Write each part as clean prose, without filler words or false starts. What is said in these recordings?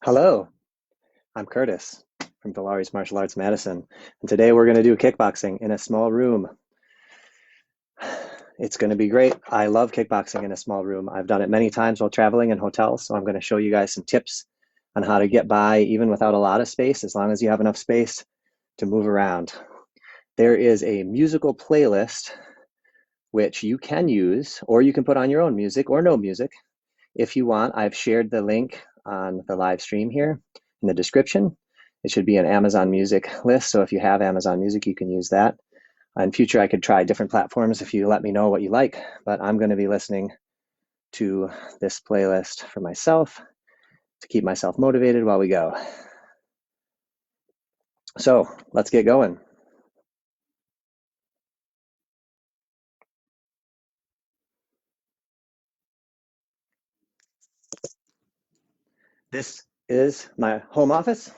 Hello, I'm Curtis from Villari's Martial Arts Madison, and today we're going to do kickboxing in a small room. It's going to be great. I love kickboxing in a small room. I've done it many times while traveling in hotels, so I'm going to show you guys some tips on how to get by even without a lot of space, as long as you have enough space to move around. There is a musical playlist which you can use, or you can put on your own music or no music if you want. I've shared the link on the live stream here in the description. It should be an Amazon Music list, so if you have Amazon Music, you can use that. In future, I could try different platforms if you let me know what you like, but I'm going to be listening to this playlist for myself to keep myself motivated while we go. So let's get going. This is my home office.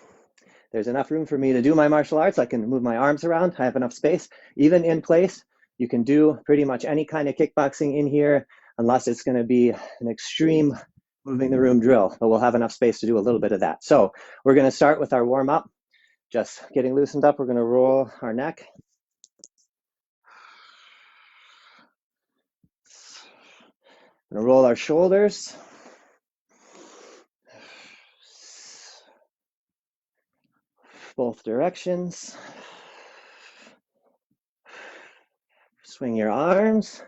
There's enough room for me to do my martial arts. I can move my arms around. I have enough space. Even in place, you can do pretty much any kind of kickboxing in here, unless it's going to be an extreme moving the room drill, but we'll have enough space to do a little bit of that. So we're going to start with our warm up, just getting loosened up. We're going to roll our neck. We're going to roll our shoulders. Both directions. Swing your arms.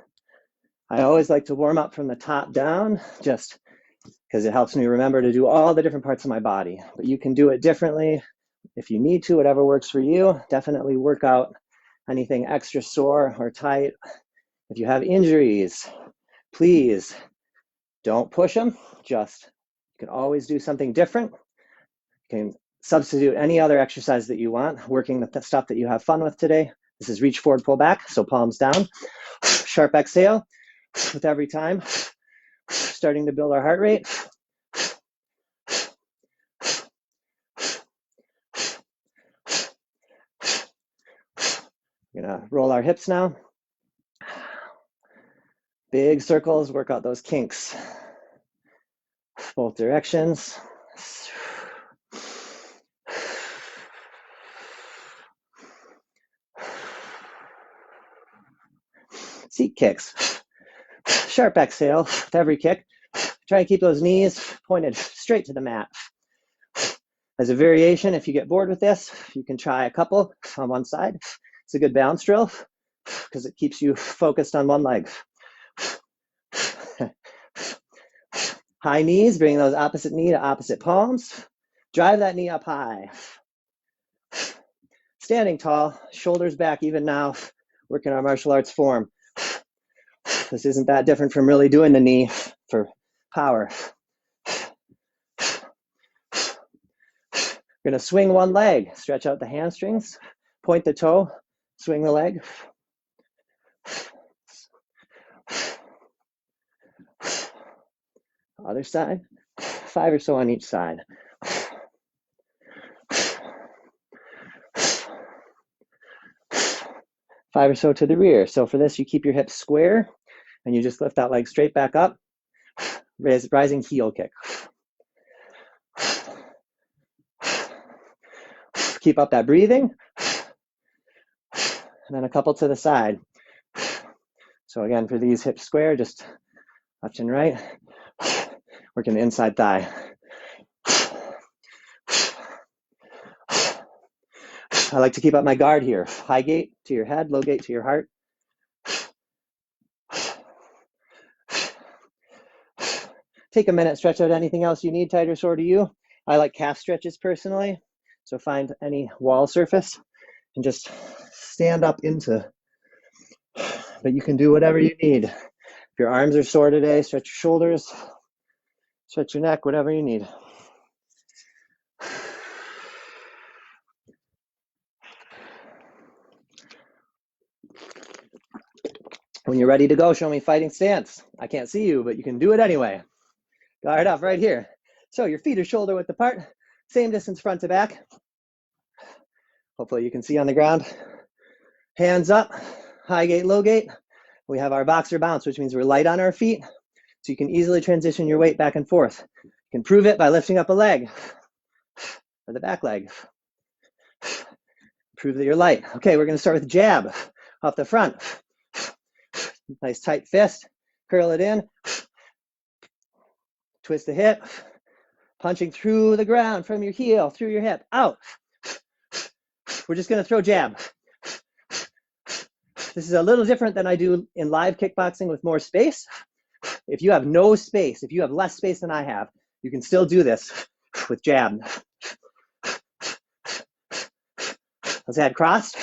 I always like to warm up from the top down, just because it helps me remember to do all the different parts of my body. But you can do it differently if you need to, whatever works for you. Definitely work out anything extra sore or tight. If you have injuries, please don't push them. Just, you can always do something different. You can substitute any other exercise that you want, working the stuff that you have fun with today. This is reach forward, pull back, so palms down. Sharp exhale with every time. Starting to build our heart rate. We're gonna roll our hips now. Big circles, work out those kinks. Both directions. Seat kicks. Sharp exhale with every kick. Try to keep those knees pointed straight to the mat. As a variation, if you get bored with this, you can try a couple on one side. It's a good balance drill because it keeps you focused on one leg. High knees, bring those opposite knee to opposite palms. Drive that knee up high. Standing tall, shoulders back even now, working our martial arts form. This isn't that different from really doing the knee for power. We're gonna swing one leg, stretch out the hamstrings, point the toe, swing the leg. Other side, 5 or so on each side. 5 or so to the rear. So for this, you keep your hips square and you just lift that leg straight back up. Rising heel kick. Keep up that breathing. And then a couple to the side. So again, for these hips square, just left and right. Working the inside thigh. I like to keep up my guard here. High gate to your head, low gate to your heart. Take a minute, stretch out anything else you need, tight or sore to you. I like calf stretches personally. So find any wall surface and just stand up into. But you can do whatever you need. If your arms are sore today, stretch your shoulders, stretch your neck, whatever you need. When you're ready to go, show me fighting stance. I can't see you, but you can do it anyway. Guard up right here. So your feet are shoulder width apart, same distance front to back. Hopefully you can see on the ground. Hands up, high gate, low gate. We have our boxer bounce, which means we're light on our feet, so you can easily transition your weight back and forth. You can prove it by lifting up a leg. or the back leg. Prove that you're light. Okay, we're going to start with a jab off the front. Nice tight fist. Curl it in. Twist the hip. Punching through the ground from your heel, through your hip, out. We're just going to throw jab. This is a little different than I do in live kickboxing with more space. If you have no space, if you have less space than I have, you can still do this with jab. Let's add cross.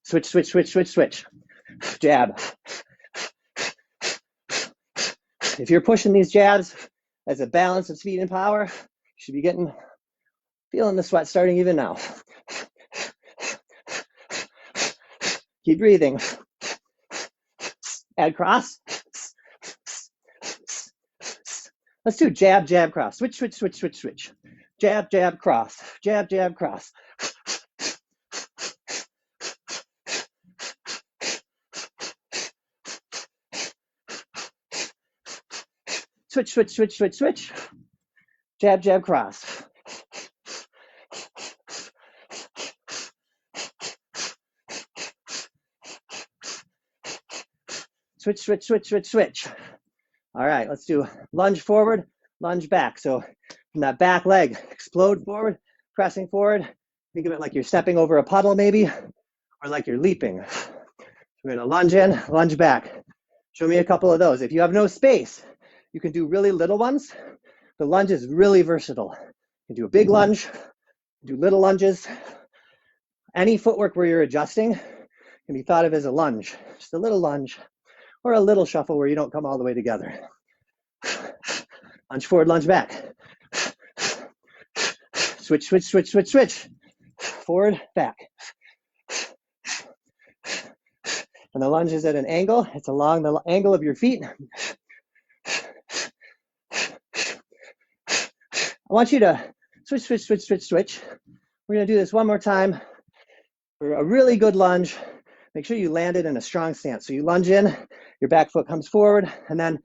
Switch, switch, switch, switch, switch. Jab. If you're pushing these jabs as a balance of speed and power, you should be feeling the sweat starting even now. Keep breathing. Add cross. Let's do jab, jab, cross. Switch, switch, switch, switch, switch. Jab, jab, cross. Jab, jab, cross. Switch, switch, switch, switch, switch. Jab, jab, cross. Switch, switch, switch, switch, switch. All right, let's do lunge forward, lunge back. So from that back leg, explode forward, pressing forward. Think of it like you're stepping over a puddle maybe, or like you're leaping. We're gonna lunge in, lunge back. Show me a couple of those. If you have no space, you can do really little ones. The lunge is really versatile. You can do a big lunge, do little lunges. Any footwork where you're adjusting can be thought of as a lunge. Just a little lunge or a little shuffle where you don't come all the way together. Lunge forward, lunge back. Switch, switch, switch, switch, switch. Forward, back. And the lunge is at an angle. It's along the angle of your feet. I want you to switch, switch, switch, switch, switch. We're gonna do this one more time. For a really good lunge, make sure you land it in a strong stance. So you lunge in, your back foot comes forward, and then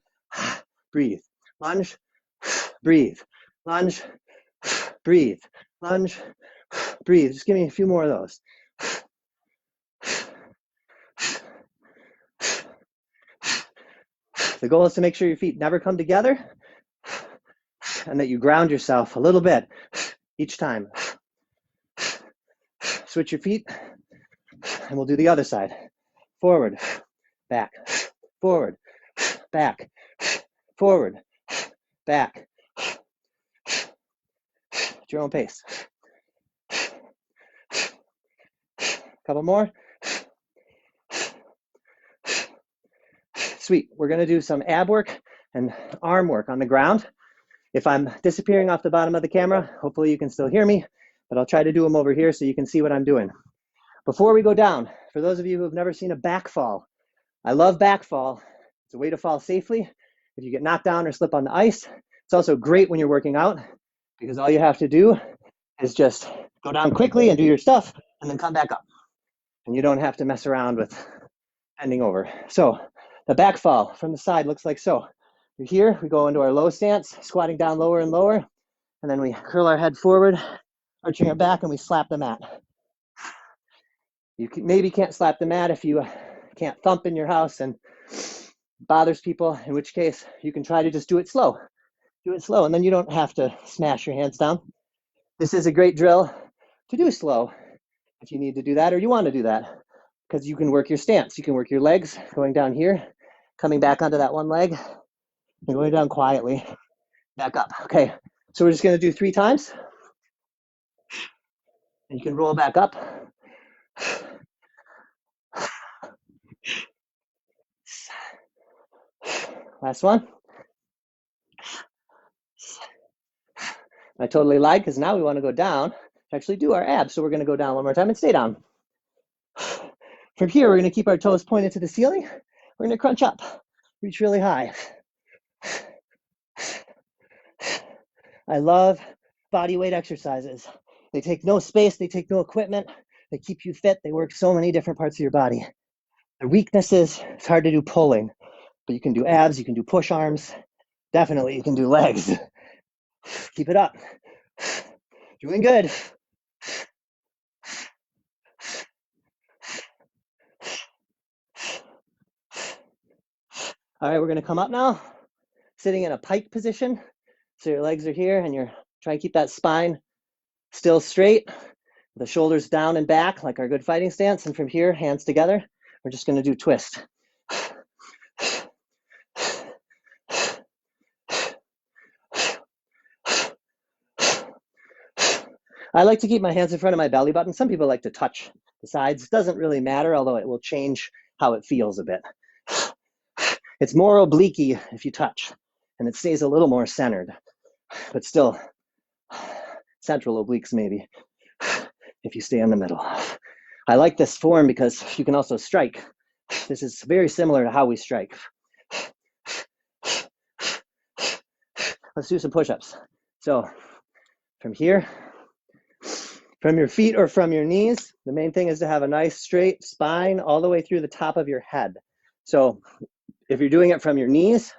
breathe. Lunge, breathe. Lunge, breathe. Lunge, breathe. Just give me a few more of those. The goal is to make sure your feet never come together and that you ground yourself a little bit each time. Switch your feet and we'll do the other side. Forward, back, forward, back, forward, back. At your own pace. Couple more. Sweet. We're going to do some ab work and arm work on the ground. If I'm disappearing off the bottom of the camera, hopefully you can still hear me, but I'll try to do them over here so you can see what I'm doing. Before we go down, for those of you who have never seen a back fall, I love back fall. It's a way to fall safely. If you get knocked down or slip on the ice, it's also great when you're working out because all you have to do is just go down quickly and do your stuff and then come back up. And you don't have to mess around with bending over. So the back fall from the side looks like so. We're here, we go into our low stance, squatting down lower and lower, and then we curl our head forward, arching our back, and we slap the mat. You maybe can't slap the mat if you can't thump in your house and bothers people, in which case you can try to just do it slow. Do it slow, and then you don't have to smash your hands down. This is a great drill to do slow if you need to do that or you want to do that, because you can work your stance. You can work your legs going down here, coming back onto that one leg, and going down quietly, back up. Okay, so we're just going to do 3 times. And you can roll back up. Last one. I totally lied because now we want to go down to actually do our abs. So we're going to go down one more time and stay down. From here, we're going to keep our toes pointed to the ceiling. We're going to crunch up, reach really high. I love body weight exercises. They take no space, they take no equipment, they keep you fit, they work so many different parts of your body. Their weaknesses, it's hard to do pulling, but you can do abs, you can do push arms, Definitely you can do legs. Keep it up. Doing good. All right, we're gonna come up now, sitting in a pike position. So your legs are here and you're trying to keep that spine still straight, the shoulders down and back like our good fighting stance. And from here, hands together, we're just gonna do twist. I like to keep my hands in front of my belly button. Some people like to touch the sides. It doesn't really matter, although it will change how it feels a bit. It's more obliquey if you touch, and it stays a little more centered, but still central obliques maybe if you stay in the middle. I like this form because you can also strike. This is very similar to how we strike. Let's do some push-ups. So from here, from your feet or from your knees, the main thing is to have a nice straight spine all the way through the top of your head. So if you're doing it from your knees,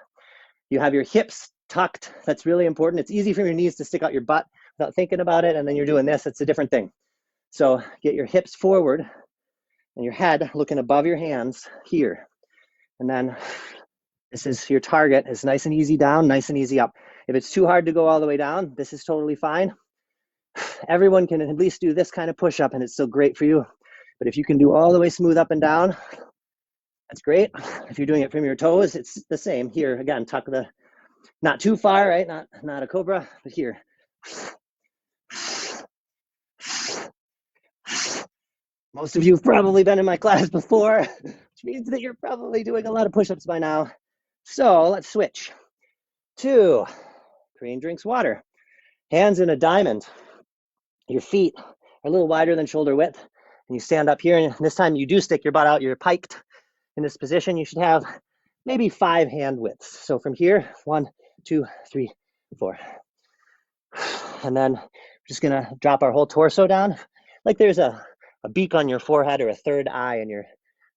you have your hips tucked. That's really important. It's easy for your knees to stick out your butt without thinking about it, and then you're doing this. It's a different thing. So get your hips forward and your head looking above your hands here. And then this is your target. It's nice and easy down, nice and easy up. If it's too hard to go all the way down, this is totally fine. Everyone can at least do this kind of push-up and it's still great for you. But if you can do all the way smooth up and down, that's great. If you're doing it from your toes, it's the same. Here, again, tuck the, not too far, right? Not a cobra, but here. Most of you have probably been in my class before, which means that you're probably doing a lot of push-ups by now. So let's switch to Korean drinks water. Hands in a diamond. Your feet are a little wider than shoulder width. And you stand up here, and this time you do stick your butt out. You're piked in this position. You should have maybe 5 hand widths. So from here, 1, 2, 3, 4. And then we're just gonna drop our whole torso down. Like there's a beak on your forehead or a third eye, and you're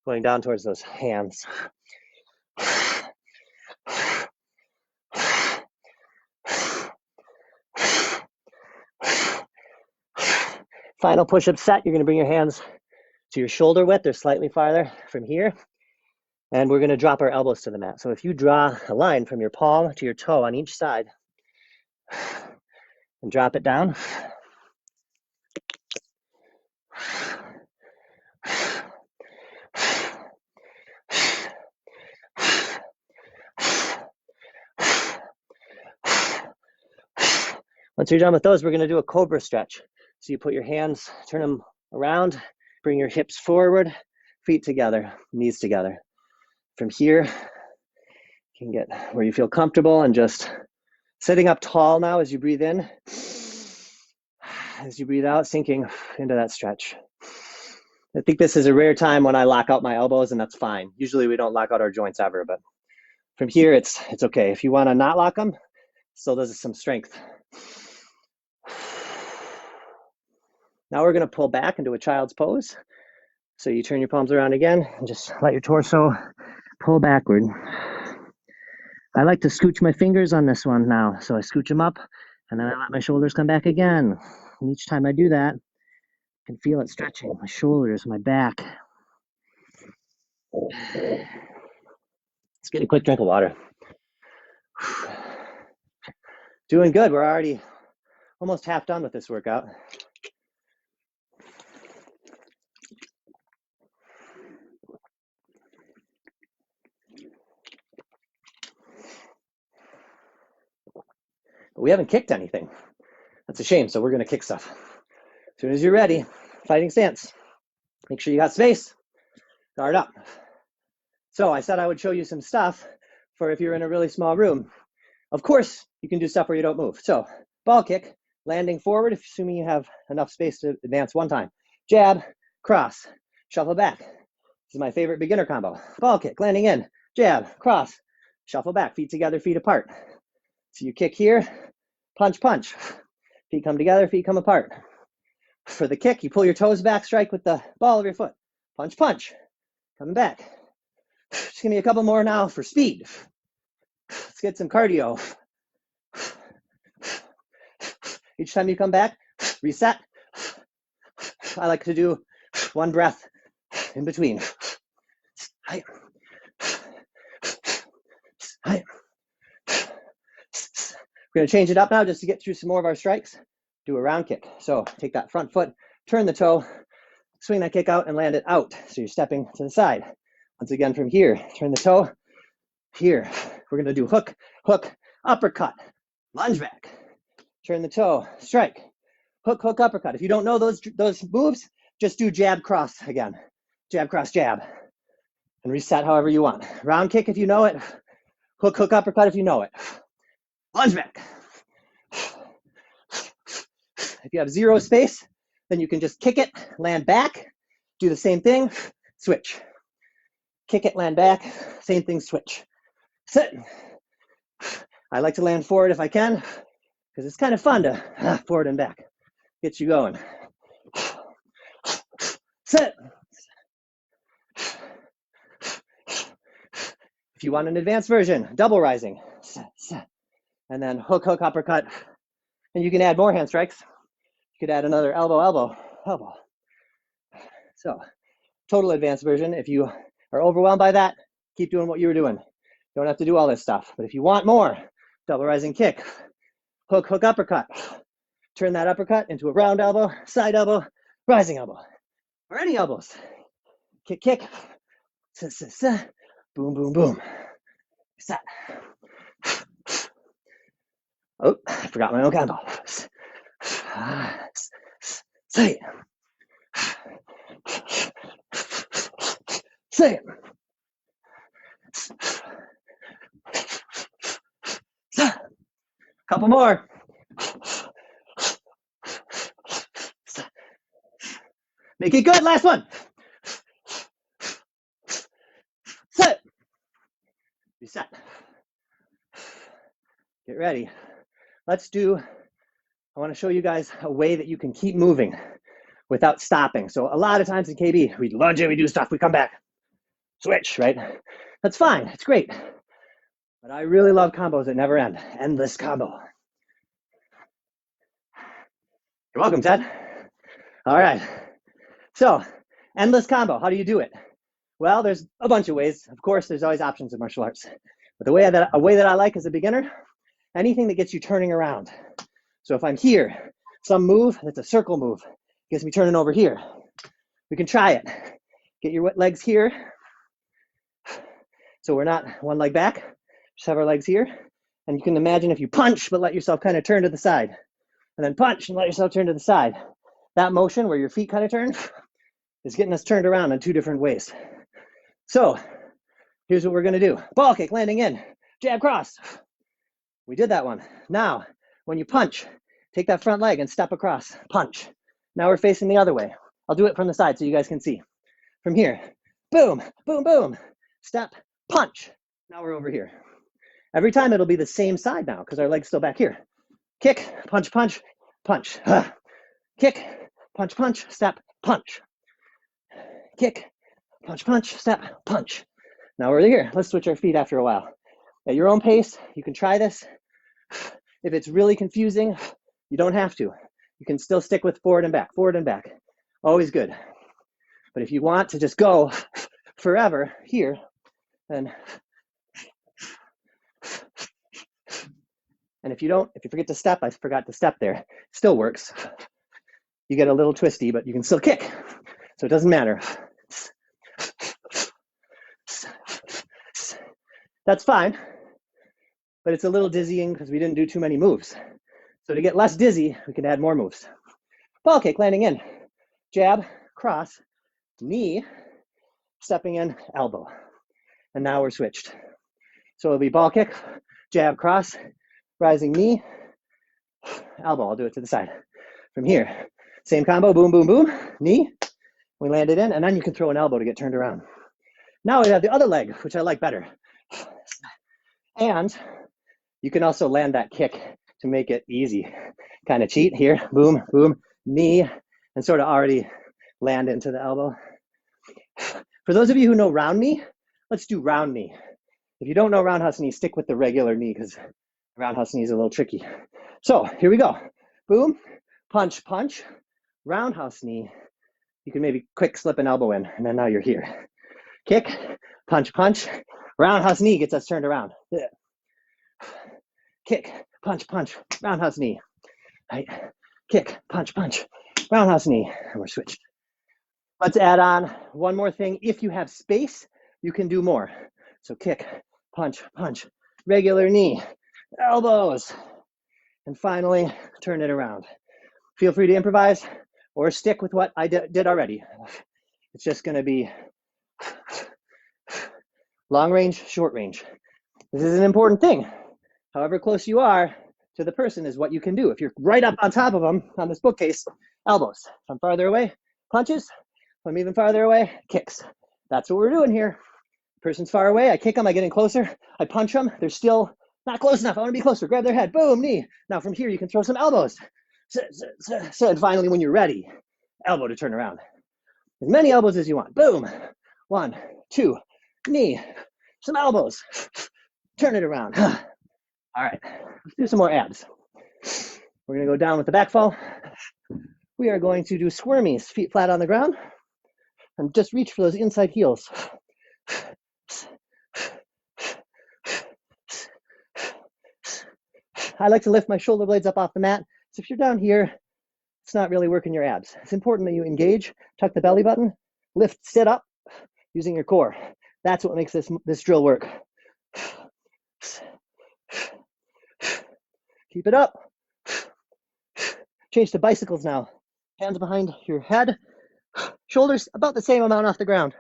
going down towards those hands. Final push-up set, you're gonna bring your hands to your shoulder width or slightly farther from here. And we're gonna drop our elbows to the mat. So if you draw a line from your palm to your toe on each side and drop it down. Once you're done with those, we're gonna do a cobra stretch. So you put your hands, turn them around, bring your hips forward, feet together, knees together. From here, you can get where you feel comfortable and just sitting up tall now as you breathe in. As you breathe out, sinking into that stretch. I think this is a rare time when I lock out my elbows, and that's fine. Usually we don't lock out our joints ever, but from here, it's okay. If you wanna not lock them, still does some strength. Now we're gonna pull back into a child's pose. So you turn your palms around again and just let your torso pull backward. I like to scooch my fingers on this one now. So I scooch them up and then I let my shoulders come back again. And each time I do that, I can feel it stretching my shoulders, my back. Let's get a quick drink of water. Doing good. We're already almost half done with this workout. But we haven't kicked anything. That's a shame, so we're gonna kick stuff. As soon as you're ready, fighting stance. Make sure you got space, guard up. So I said I would show you some stuff for if you're in a really small room. Of course, you can do stuff where you don't move. So ball kick, landing forward, assuming you have enough space to advance one time. Jab, cross, shuffle back. This is my favorite beginner combo. Ball kick, landing in, jab, cross, shuffle back, feet together, feet apart. So you kick here, punch, punch. Feet come together, feet come apart. For the kick, you pull your toes back, strike with the ball of your foot. Punch, punch, coming back. Just give me a couple more now for speed. Let's get some cardio. Each time you come back, reset. I like to do one breath in between. We're going to change it up now just to get through some more of our strikes. Do a round kick. So take that front foot, turn the toe, swing that kick out and land it out. So you're stepping to the side. Once again from here, turn the toe. Here, we're going to do hook, hook, uppercut, lunge back, turn the toe, strike, hook, hook, uppercut. If you don't know those moves, just do jab, cross again. Jab, cross, jab. And reset however you want. Round kick if you know it. Hook, hook, uppercut if you know it. Lunge back. If you have zero space, then you can just kick it, land back, do the same thing, switch. Kick it, land back, same thing, switch. Sit. I like to land forward if I can, because it's kind of fun to forward and back. Get you going. Sit. If you want an advanced version, double rising. And then hook, hook, uppercut. And you can add more hand strikes. You could add another elbow, elbow, elbow. So, total advanced version. If you are overwhelmed by that, keep doing what you were doing. You don't have to do all this stuff. But if you want more, double rising kick, hook, hook, uppercut. Turn that uppercut into a round elbow, side elbow, rising elbow. Or any elbows. Kick, kick. Boom, boom, boom. Set. Oh, I forgot my own combo. Say it. Say it. Couple more. Make it good. Last one. Set. Reset. Get ready. Let's do, I want to show you guys a way that you can keep moving without stopping. So a lot of times in KB, we lunge and we do stuff, we come back, switch, right? That's fine, it's great. But I really love combos that never end. Endless combo. You're welcome, Ted. All right. So, endless combo, how do you do it? Well, there's a bunch of ways. Of course, there's always options in martial arts. But a way that I like as a beginner, anything that gets you turning around. So if I'm here, some move that's a circle move gets me turning over here. We can try it. Get your legs here. So we're not one leg back, just have our legs here. And you can imagine if you punch, but let yourself kind of turn to the side. And then punch and let yourself turn to the side. That motion where your feet kind of turn is getting us turned around in two different ways. So here's what we're gonna do. Ball kick, landing in, jab, cross. We did that one. Now, when you punch, take that front leg and step across, punch. Now we're facing the other way. I'll do it from the side so you guys can see. From here, boom, boom, boom, step, punch. Now we're over here. Every time it'll be the same side now because our leg's still back here. Kick, punch, punch, punch. Kick, punch, punch, step, punch. Kick, punch, punch, step, punch. Now we're here. Let's switch our feet after a while. At your own pace, you can try this. If it's really confusing, you don't have to. You can still stick with forward and back, forward and back. Always good. But if you want to just go forever here, then, and if you forget to step, I forgot to step there, still works. You get a little twisty, but you can still kick. So it doesn't matter. That's fine, but it's a little dizzying because we didn't do too many moves. So to get less dizzy, we can add more moves. Ball kick, landing in, jab, cross, knee, stepping in, elbow. And now we're switched. So it'll be ball kick, jab, cross, rising knee, elbow. I'll do it to the side. From here, same combo, boom, boom, boom, knee. We land it in, and then you can throw an elbow to get turned around. Now we have the other leg, which I like better. And you can also land that kick to make it easy. Kind of cheat here, boom, boom, knee, and sort of already land into the elbow. For those of you who know round knee, let's do round knee. If you don't know roundhouse knee, stick with the regular knee because roundhouse knee is a little tricky. So here we go. Boom, punch, punch, roundhouse knee. You can maybe quick slip an elbow in, and then now you're here. Kick, punch, punch, roundhouse knee gets us turned around. Kick, punch, punch, roundhouse knee. Right. Kick, punch, punch, roundhouse knee. And we're switched. Let's add on one more thing. If you have space, you can do more. So kick, punch, punch, regular knee, elbows, and finally turn it around. Feel free to improvise or stick with what I did already. It's just going to be long range, short range. This is an important thing. However close you are to the person is what you can do. If you're right up on top of them on this bookcase, elbows. If I'm farther away, punches. If I'm even farther away, kicks. That's what we're doing here. Person's far away, I kick them, I get in closer, I punch them, they're still not close enough, I want to be closer, grab their head, boom, knee. Now from here, you can throw some elbows. And finally, when you're ready, elbow to turn around. As many elbows as you want, boom. 1, 2, knee, some elbows, turn it around. All right, let's do some more abs. We're gonna go down with the back fall. We are going to do squirmies, feet flat on the ground, and just reach for those inside heels. I like to lift my shoulder blades up off the mat. So if you're down here, it's not really working your abs. It's important that you engage, tuck the belly button, lift, sit up using your core. That's what makes this drill work. Keep it up. Change to bicycles now. Hands behind your head, shoulders about the same amount off the ground.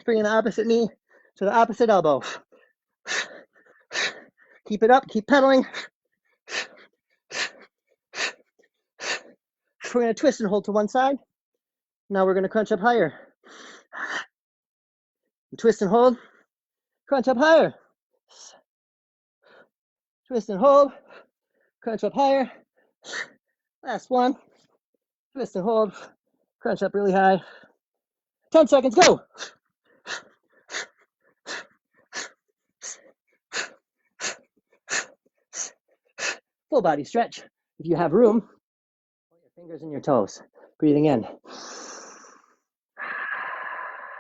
Bring in the opposite knee to the opposite elbow. Keep it up, keep pedaling. We're going to twist and hold to one side. Now we're going to crunch up higher. Twist and hold, crunch up higher. Twist and hold, crunch up higher. Last one. Twist and hold, crunch up really high. 10 seconds, go. Full body stretch. If you have room, put your fingers in your toes. Breathing in.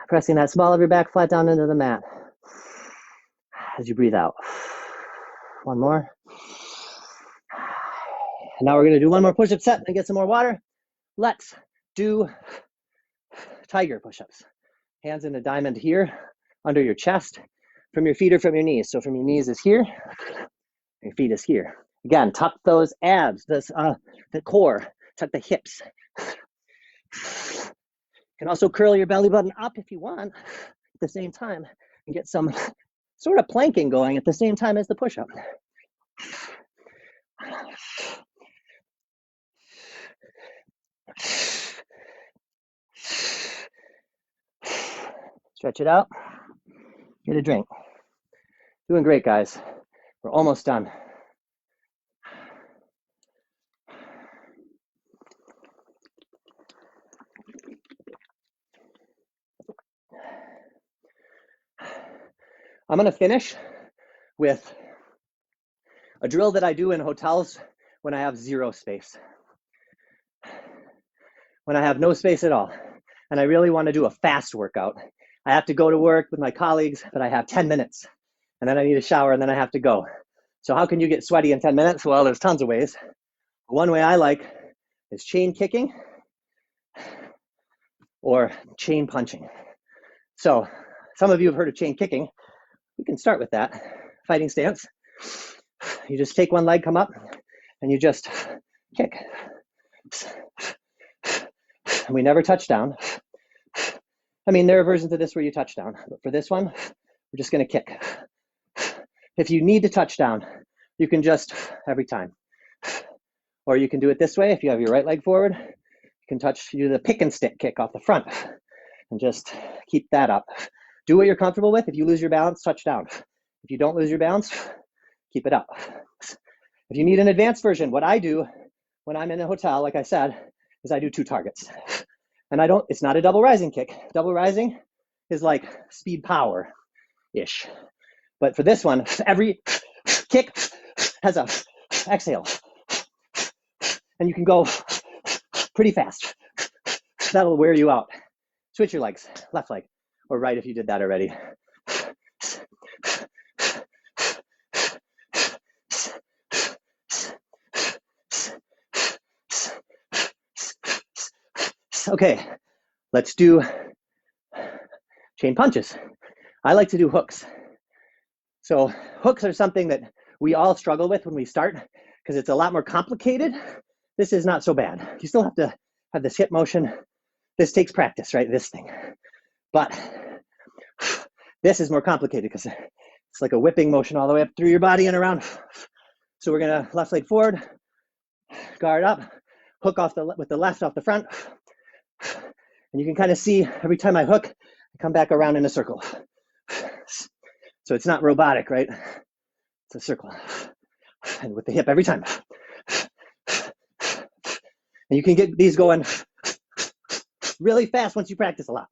Pressing that small of your back flat down into the mat. As you breathe out. One more. And now we're going to do one more push-up set and get some more water. Let's do tiger push-ups. Hands in a diamond here, under your chest, from your feet or from your knees. So from your knees is here, your feet is here. Again, tuck those abs, the core, tuck the hips. You can also curl your belly button up if you want at the same time and get some sort of planking going at the same time as the push-up. Stretch it out. Get a drink. Doing great, guys. We're almost done. I'm going to finish with a drill that I do in hotels when I have zero space. When I have no space at all, and I really want to do a fast workout. I have to go to work with my colleagues, but I have 10 minutes, and then I need a shower, and then I have to go. So how can you get sweaty in 10 minutes? Well, there's tons of ways. One way I like is chain kicking or chain punching. So some of you have heard of chain kicking. We can start with that. Fighting stance. You just take one leg, come up, and you just kick. We never touch down. I mean, there are versions of this where you touch down, but for this one, we're just going to kick. If you need to touch down, you can just every time. Or you can do it this way. If you have your right leg forward, you can do the pick and stick kick off the front and just keep that up. Do what you're comfortable with. If you lose your balance, touch down. If you don't lose your balance, keep it up. If you need an advanced version, what I do when I'm in a hotel, like I said, is I do 2 targets. And it's not a double rising kick. Double rising is like speed power-ish. But for this one, every kick has a exhale. And you can go pretty fast. That'll wear you out. Switch your legs, left leg or right if you did that already. Okay, let's do chain punches. I like to do hooks. So hooks are something that we all struggle with when we start because it's a lot more complicated. This is not so bad. You still have to have this hip motion. This takes practice, right? This thing. But this is more complicated because it's like a whipping motion all the way up through your body and around. So we're gonna left leg forward, guard up, hook off with the left off the front. And you can kind of see every time I hook, I come back around in a circle. So it's not robotic, right? It's a circle. And with the hip every time. And you can get these going really fast once you practice a lot.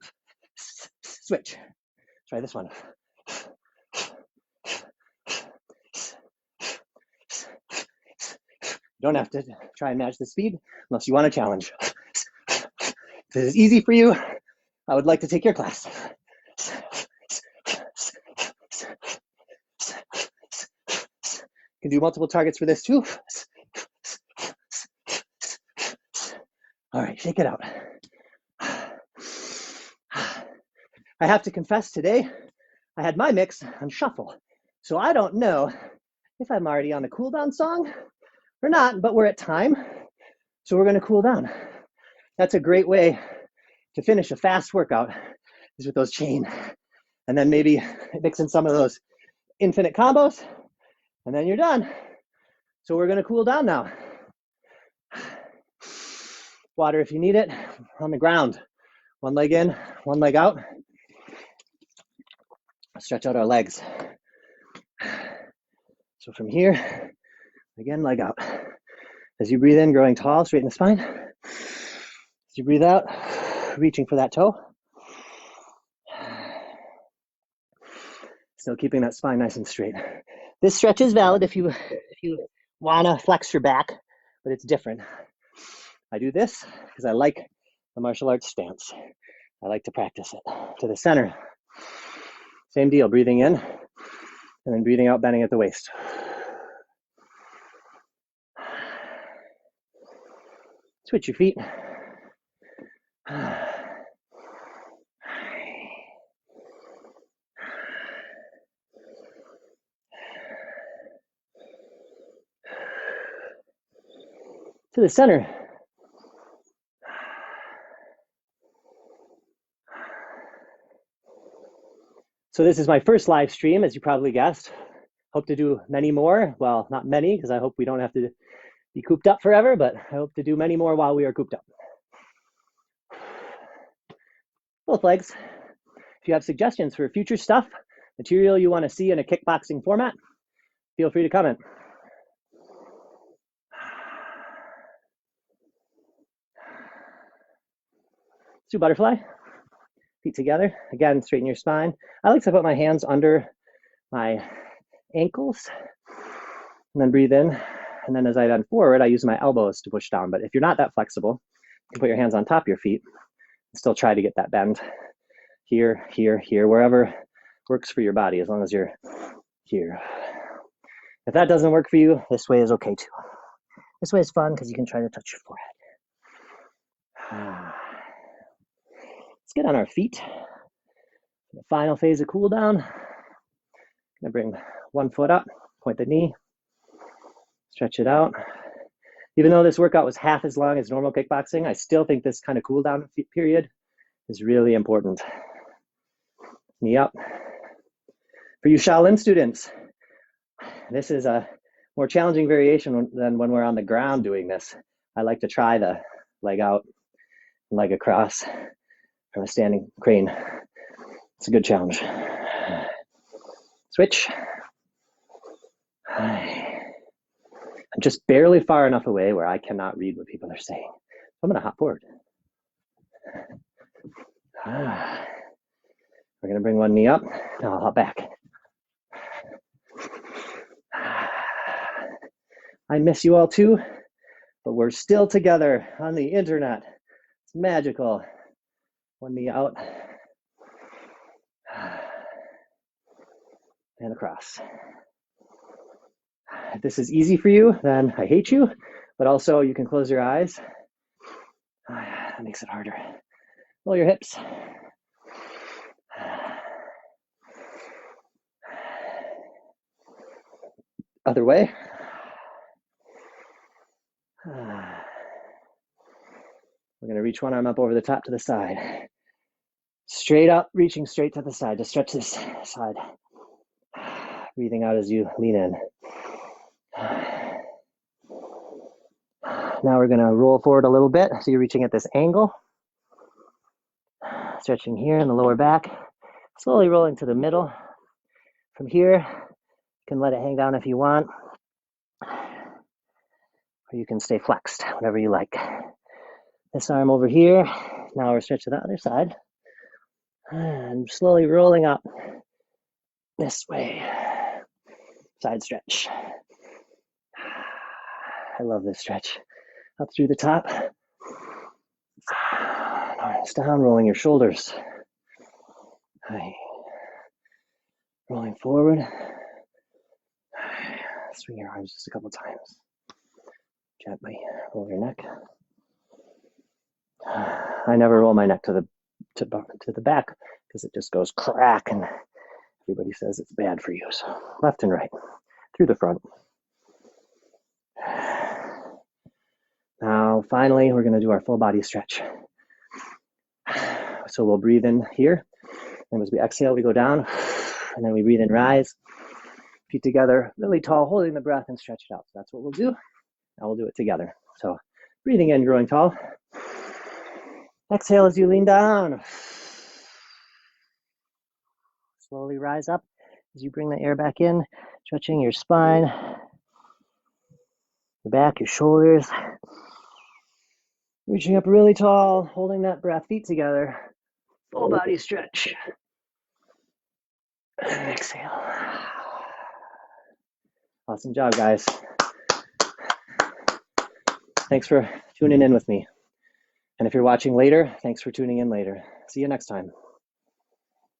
Switch. Try this one. You don't have to try and match the speed unless you want a challenge. If this is easy for you, I would like to take your class. You can do multiple targets for this too. All right, shake it out. I have to confess today, I had my mix on shuffle. So I don't know if I'm already on the cool down song or not, but we're at time. So we're gonna cool down. That's a great way to finish a fast workout is with those chain. And then maybe mix in some of those infinite combos and then you're done. So we're gonna cool down now. Water if you need it, on the ground. One leg in, one leg out. Stretch out our legs. So from here, again, leg out. As you breathe in, growing tall, straighten the spine. As you breathe out, reaching for that toe. Still keeping that spine nice and straight. This stretch is valid if you wanna flex your back, but it's different. I do this because I like the martial arts stance. I like to practice it. To the center. Same deal, breathing in and then breathing out, bending at the waist. Switch your feet. To the center. So this is my first live stream, as you probably guessed. Hope to do many more. Well, not many, because I hope we don't have to be cooped up forever, but I hope to do many more while we are cooped up. Both legs. If you have suggestions for future stuff, material you want to see in a kickboxing format, feel free to comment. Let's do butterfly. Feet together. Again, straighten your spine. I like to put my hands under my ankles and then breathe in. And then as I bend forward, I use my elbows to push down. But if you're not that flexible, you can put your hands on top of your feet and still try to get that bend here, here, here, wherever works for your body, as long as you're here. If that doesn't work for you, this way is okay too. This way is fun because you can try to touch your forehead. Let's get on our feet. The final phase of cool down. Gonna bring one foot up, point the knee, stretch it out. Even though this workout was half as long as normal kickboxing, I still think this kind of cool down period is really important. Knee up. For you Shaolin students, this is a more challenging variation than when we're on the ground doing this. I like to try the leg out, leg across from a standing crane. It's a good challenge. Switch. I'm just barely far enough away where I cannot read what people are saying. I'm gonna hop forward. We're gonna bring one knee up, now I'll hop back. I miss you all too, but we're still together on the internet. It's magical. One knee out and across. If this is easy for you, then I hate you, but also you can close your eyes. That makes it harder. Roll your hips. Other way. We're going to reach one arm up over the top to the side. Straight up, reaching straight to the side. Just stretch this side. Breathing out as you lean in. Now we're going to roll forward a little bit. So you're reaching at this angle. Stretching here in the lower back. Slowly rolling to the middle. From here, you can let it hang down if you want. Or you can stay flexed, whatever you like. This arm over here. Now we're stretching to the other side. And slowly rolling up this way. Side stretch. I love this stretch. Up through the top. Arms down, rolling your shoulders. Rolling forward. Swing your arms just a couple times. Gently roll your neck. I never roll my neck to the back because it just goes crack and everybody says it's bad for you. So left and right, through the front. Now, finally, we're going to do our full body stretch. So we'll breathe in here, and as we exhale, we go down, and then we breathe in, rise, feet together, really tall, holding the breath and stretch it out. So that's what we'll do. Now we'll do it together. So breathing in, growing tall. Exhale as you lean down. Slowly rise up as you bring the air back in, stretching your spine, your back, your shoulders. Reaching up really tall, holding that breath, feet together. Full body stretch. And exhale. Awesome job, guys. Thanks for tuning in with me. And if you're watching later, thanks for tuning in later. See you next time.